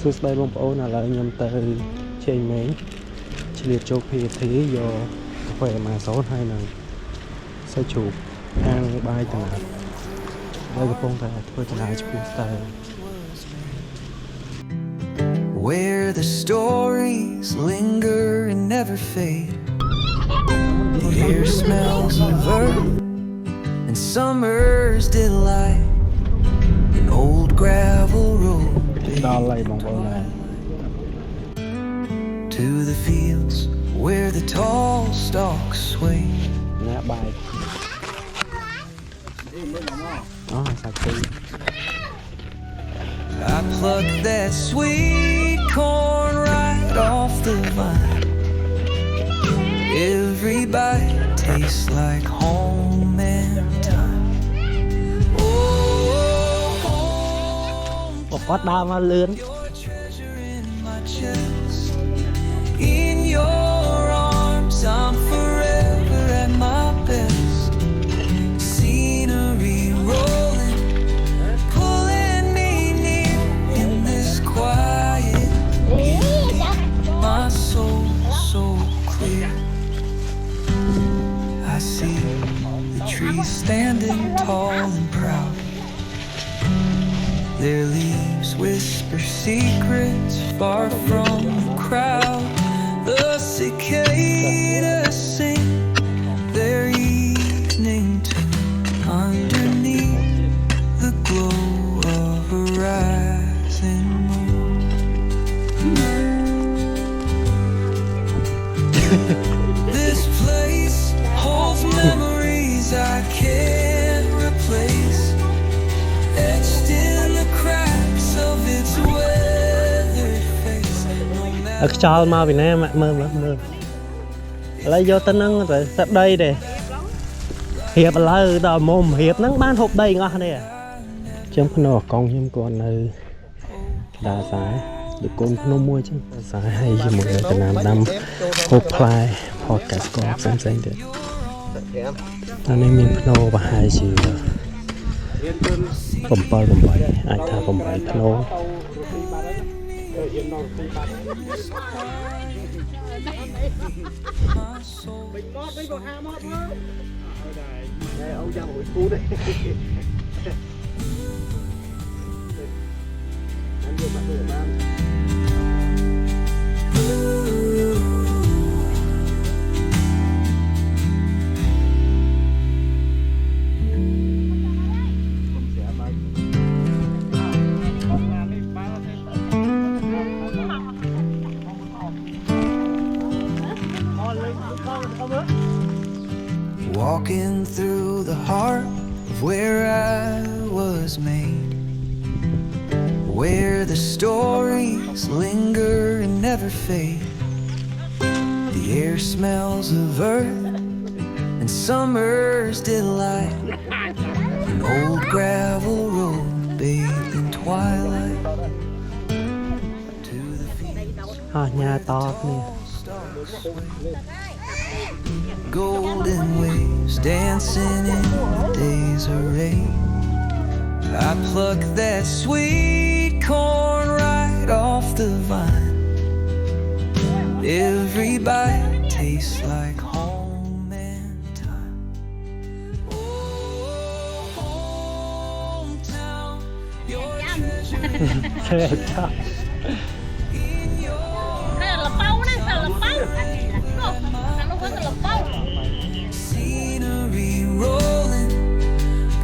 សួស្តីបងប្អូនឥឡូវខ្ញុំទៅជ័យមេងឆ្លៀតចូល PAT យកកាហ្វេ Amazon ហើយនឹងសាច់ជ្រូកខាងបាយតណាត់ហើយកំពុងតែធ្វើដំណើរឆ្ពោះទៅ Where the stories linger and never fade. The air smells of earth and summer's delight. An old gravel road to the fields where the tall stalks sway. I pluck that sweet corn right off the vine. Every bite tastes like home and time. Có đau mà lươn. Your treasure in my chest. In your arms, I'm forever at my best. Scenery rolling, pulling me near in this quiet beauty. My soul so clear. I see the trees standing tall and proud. Their leaves whisper secrets far from the crowd. The cicadas sing their evening tune underneath the glow of a rising moon. This place holds memories I can't replace, etched in the cracks of its weathered face. No ខ្យល់មកពីណាមើលឥឡូវយកទៅនឹងទៅសឹកដីទេរៀបឥឡូវដល់មុំរៀបហ្នឹងបានហូបដីទាំងអស់គ្នាចឹងភ្នោកង់ខ្ញុំគាត់នៅដាសាយដូចកូនភ្នំមួយចឹងដាសាយហើយជាមួយនឹងដំណាំដាំហូបផ្លែផតកាស្កផ្សេងទៀតតែនេះមានភ្នោប្រហែលជា7 8អាចថា8ភ្នោWalking through the heart of where I was made, where the stories linger and never fade. The air smells of earth and summer's delight. An old gravel road bathed in twilight. To the fields, ញ៉ាតគ្នា golden waves dancing in days of rain. I pluck that sweet corn right off the vine. Every bite tastes like home and time. Oh, hometown, your treasure. Scenery rolling,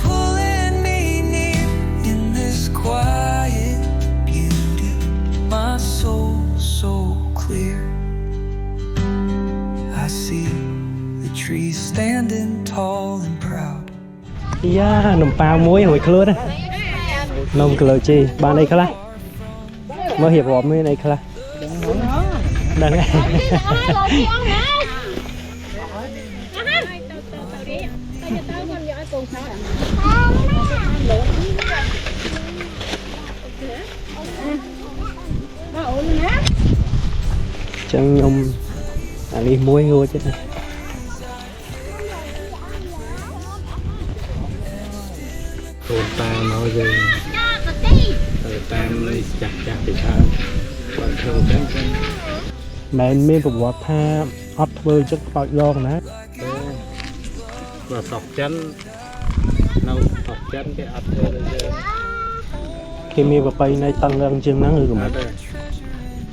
pulling me near in this quiet beauty. My soul so clear. I see the trees standing tall and proud. យ៉ានំប៉ាវមួយរួចខ្លួននំគីឡូជីបានអីខ្លះមើលរៀបរាប់មានអីខ្លះដឹងហើយចឹងខ្ញុំអានេះមួយរួចទេណា កូនតាមកយើងទៅ តាមចាស់ចាស់ពីដើមគាត់ធ្វើចឹង មិនមានប្រវត្តិថាអត់ធ្វើចឹងខ្លោចឡងណា គាត់ស្រុកចិននៅស្រុកចិនគេអត់ធ្វើដូចយើង គេមានប្រពៃណីតឹងរឹងជាងហ្នឹងឬក៏មិន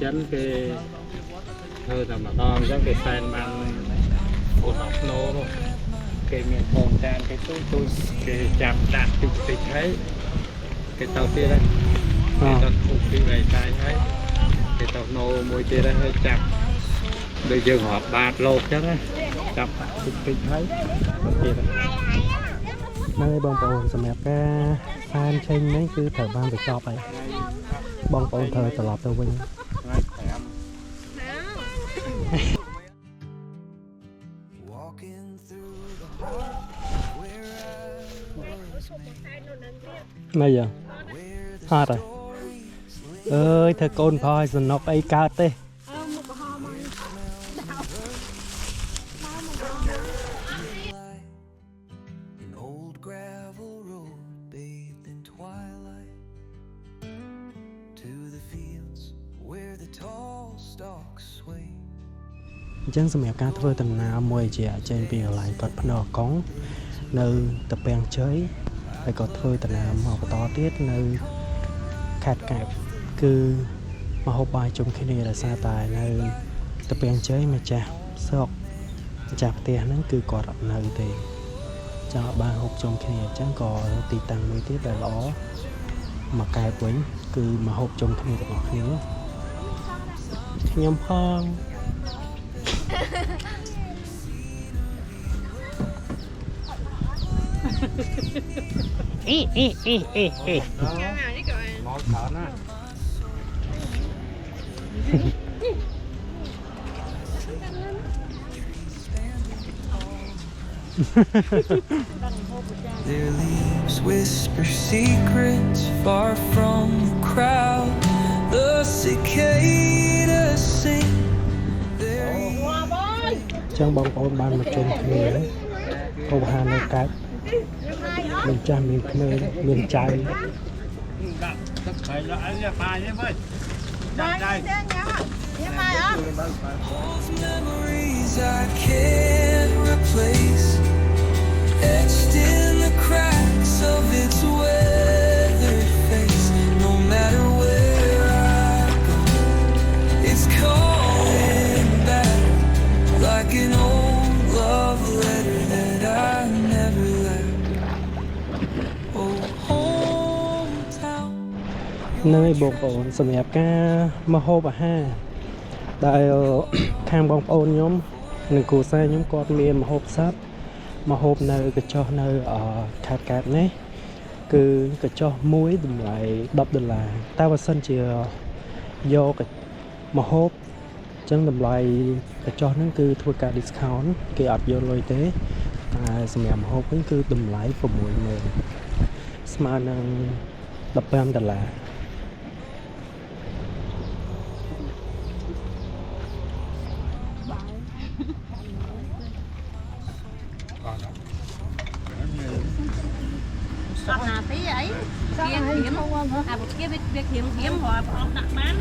ចិនគេធ្វើតែម្ដងអញ្ចឹងគេសែនបានអូនអត់ណូនោះគេមានកូនចានគេទូគេចាប់ដាក់តិចហើយគេទៅទៀតហើយគេទៅពុកពីវៃតាយហើយគេទៅណូមួយទៀតហើយចាប់ដូចយើងរាប់បាតលោកអញ្ចឹងចាប់ដាក់តិចហើយទៀត ហ្នឹងហើយបងប្អូនសម្រាប់ការសានចេញនេះគឺត្រូវបានបញ្ចប់ហើយបងប្អូនត្រូវត្រឡប់ទៅវិញ Walking through the heart where I was made, ណៃយ៉ាង where the ហត់ហើយអើយធ្វើកូនប្រឲ្យសំណុកអីកើតទេ light, an old gravel road bathed in twilight, to the fields where the tall stalks sway. អញ្ចឹងសម្រាប់ការធ្វើដំណើរមួយជាចេញពីកន្លែងកត់ភ្នំកងនៅតពាំងជ័យហើយក៏ធ្វើដំណើរមកបន្តទៀតនៅខេត្តកែបគឺមកហូបបាយជុំគ្នាដោយសារតែនៅតពាំងជ័យម្ចាស់ស្រុកម្ចាស់ផ្ទះហ្នឹងគឺគាត់អត់នៅទេចង់ឲ្យបានហូបជុំគ្នាអញ្ចឹងក៏ទីតាំងមួយទៀតដែលល្អមកកែបវិញគឺមកហូបជុំគ្នាទាំងអស់គ្នាខ្ញុំផង មកខោណា Their leaves whisper secrets far from the crowd. The cicadas sing. Their ចឹងបងប្អូនបានមកជុំគ្នាហូបអាហារនៅកែបមានចាស់មានក្មេងមានចៅ ដាក់ទឹកໄខលអីបាយទេមើលចាប់ដៃ holds memories I can't replace, etched in the cracks of its weathered face. No matter where I go, it's calling back like an old love letter that I never left. Oh, hometown. ហ្នឹងហើយបងប្អូនសម្រាប់ការមកហូបអាហារដែលខាងបងប្អូនខ្ញុំនិងគ្រួសារខ្ញុំគាត់មានម្ហូបសត្វមកហូបនៅកញ្ចុះនៅខេត្តកែបនេះគឺកញ្ចុះមួយតម្លៃ$10តែបើសិនជាយកមកហូបអញ្ចឹងតម្លៃកញ្ចុះហ្នឹងគឺធ្វើការ discount គេអត់យកលុយទេតែសម្រាប់ម្ហូបវិញគឺតម្លៃ$60,000ស្មើនឹង$15 អត់ណាទីអីគៀងធៀមអាបុកគៀវាធៀមធៀមព្រោះបងដាក់បាន